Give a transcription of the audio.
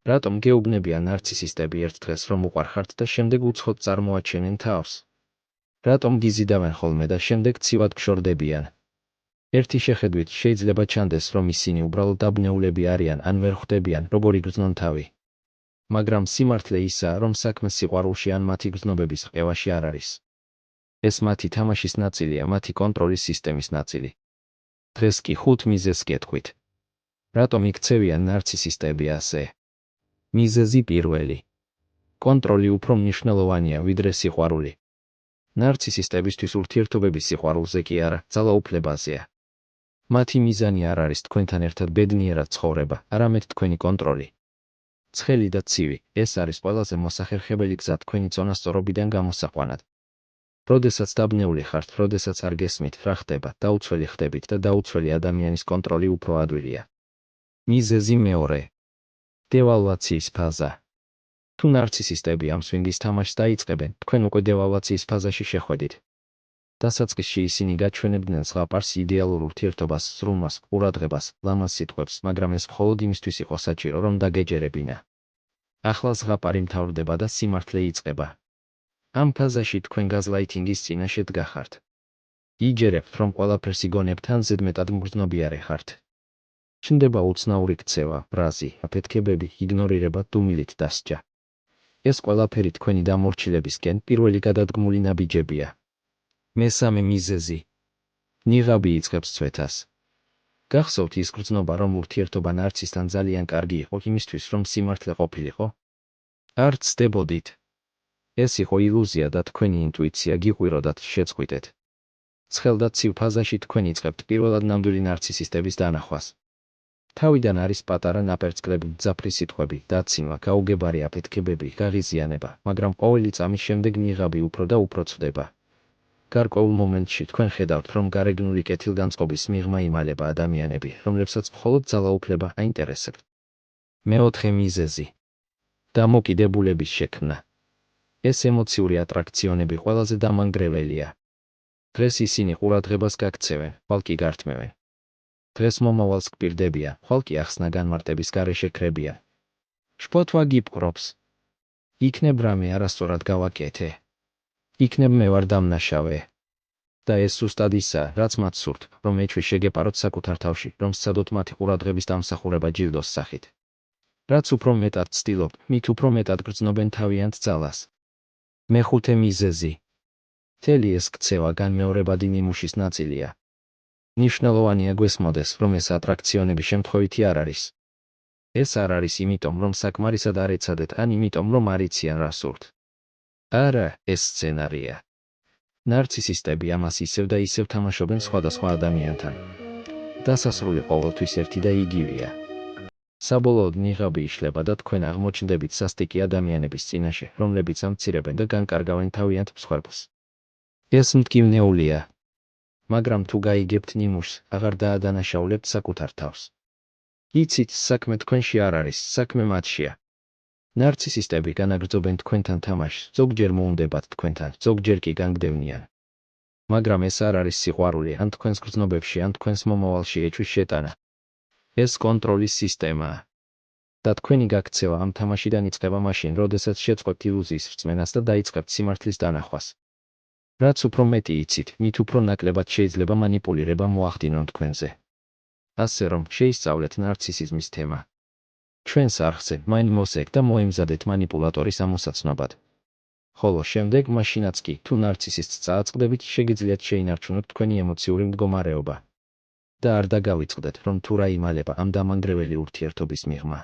რატომ გეუბნებიან ნარცისისტები ერთ დღეს რომ უყვარხართ და შემდეგ უცხოდ წარმოაჩენენ თავს? რატომ გიზიდავენ ხოლმე და შემდეგ ცივად გშორდებიან? ერთი შეხედვით შეიძლება ჩანდეს, რომ ისინი უბრალოდ დაბნეულები არიან ან ვერ ხვდებიან, როგორ იგრძნონ თავი. მაგრამ სიმართლე ისაა, რომ საქმე სიყვარულში ან მათი გრძნობების რყევაში არ არის. ეს მათი თამაშის ნაწილია, მათი კონტროლის სისტემის ნაწილი. დღეს კი 5 მიზეზს გეტყვით. რატომ იქცევიან ნარცისისტები ასე? მიზეზი პირველი. კონტროლი უფრო მნიშვნელოვანია, ვიდრე სიყვარული. ნარცისისტებისთვის ურთიერთობების სიყვარულზე კი არა, ძალაუფლებაზეა. მათი მიზანი არ არის თქვენთან ერთად ბედნიერად ცხოვრება, არამედ თქვენი კონტროლი. ცხელი და ცივი, ეს არის ყველაზე მოსახერხებელი გზა თქვენი წონასწორობიდან გამოსაყვანად. როდესაც დაბნეული ხართ, როდესაც არ გესმით, რა ხდება, დაუცველი ხდებით და დაუცველი ადამიანის კონტროლი უფრო ადვილია. მიზეზი მეორე. დევალვაციის ფაზა. თუ ნარცისისტები ამ სვინგის თამაშს დაიწყებენ, თქვენ უკვე დევალვაციის ფაზაში შეხვედით. დასაწყისში ისინი გაჩვენებდნენ ზღაპარს იდეალურ ურთიერთობას, სრულმას, ყურადღებას, ლამაზ სიტყვებს, მაგრამ ეს მხოლოდ იმისთვის იყო საჭირო, რომ დაგეჯერებინა. ახლა ზღაპარი მთავრდება და სიმართლე იწყება. ამ ფაზაში თქვენ გაზლაითინგის წინაშე დგახართ. იჯერებთ, რომ ყველაფერს იგონებთ ან ზედმეტად მგრძნობიარე ხართ. ჩნდება უცნაური ქცევა, ბრაზი, აფეთქებები, იგნორირება, დუმილით დასჯა. ეს ყველაფერი თქვენი დამორჩილებისკენ პირველი გადადგმული ნაბიჯებია. მესამე მიზეზი. ნიღაბი იწყებს ცვეთას. გახსოვთ ის გრძნობა, რომ ურთიერთობა ნარცისთან ძალიან კარგი იყო იმისთვის, რომ სიმართლე ყოფილიყო? არ ცდებოდით. ეს იყო ილუზია და თქვენი ინტუიცია გიყვიროდათ შეწყვიტეთ. ცხელ და ცივ ფაზაში თქვენ იწყებთ პირველად ნამდვილი ნარცისისტების დანახვას. თავიდან არის პატარა ნაპერწკლები, მძაფრი სიტყვები, დაცინვა, გაუგებარი აფეთქებები, გაღიზიანება, მაგრამ ყოველი წამის შემდეგ ნიღაბი უფრო და უფრო ცვდება. გარკვეულ მომენტში თქვენ ხედავთ, რომ გარეგნული კეთილგანწყობის მიღმა იმალება ადამიანები, რომლებსაც მხოლოდ ძალაუფლება აინტერესებთ. მეოთხე მიზეზი. დამოკიდებულების შექმნა. ეს ემოციური ატრაქციონები ყველაზე დამანგრეველია. დღეს ისინი ყურადღებას გაქცევენ, ხვალ კი გართმევენ. დღეს მომავალს გპირდებიან, ხვალ კი ახსნა განმარტების გარეშე ქრებიან. შფოთვა გიპყრობს. იქნებ რამე არასწორად გავაკეთე. იქნებ მე ვარ დამნაშავე. და ეს ზუსტად ისაა, რაც მათ სურთ, რომ ეჩვი შეგეპაროთ საკუთარ თავში, რომ სცადოთ მათი ყურადღების დამსახურება ჯილდოს სახით. რაც უფრო მეტად ცდილობთ, მით უფრო მეტად გრძნობენ თავიანთ ძალას. მეხუთე მიზეზი. მთელი ეს ქცევა განმეორებადი ნიმუშის ნაწილია. მნიშვნელოვანია გვესმოდეს, რომ ეს ატრაქციონები შემთხვევითი არ არის. ეს არ არის იმიტომ, რომ საკმარისად არ ეცადეთ, ან იმიტომ, რომ არ იციან რა სურთ. არა, ეს სცენარია. ნარცისისტები ამას ისევ და ისევ თამაშობენ სხვადასხვა ადამიანთან. დასასრული ყოველთვის ერთი და იგივეა. საბოლოოდ ნიღაბი იშლება და თქვენ აღმოჩნდებით სასტიკი ადამიანების წინაშე, რომლებიც ამცირებენ და განკარგავენ თავიანთ მსხვერპლს. ეს მტკივნეულია. მაგრამ თუ გაიგებთ ნიმუშს, აღარ დაადანაშაულებთ საკუთარ თავს. იცით, საქმე თქვენში არ არის, საქმე მათშია. ნარცისისტები განაგრძობენ თქვენთან თამაშს, ზოგჯერ მოუნდებათ თქვენთან, ზოგჯერ კი განგდევნიან. მაგრამ ეს არ არის სიყვარული, ან თქვენს გრძნობებში, ან თქვენს მომავალში ეჩვის შეტანა. ეს კონტროლის სისტემაა. და თქვენი გაქცევა ამ თამაშიდან იწყება მაშინ, როდესაც შეწყვეტთ ილუზიის რწმენას და დაიწყებთ სიმართლის დანახვას. რაც უფრო მეტი იცით, მით უფრო ნაკლებად შეიძლება მანიპულირება მოახდინონ თქვენზე. ასე რომ, შეისწავლეთ ნარცისიზმის თემა. ჩვენს არხზე მაინ მოსეგ და მოემზადეთ მანიპულატორის ამოსაცნობად. ხოლო შემდეგ მაშინაც კი, თუ ნარცისისტს წააწყდებით, შეგიძლიათ შეინარჩუნოთ თქვენი ემოციური მდგომარეობა. და არ დაგავიწყდეთ, რომ თუ რა იმალება ამ დამანგრეველი ურთიერთობის მიღმა.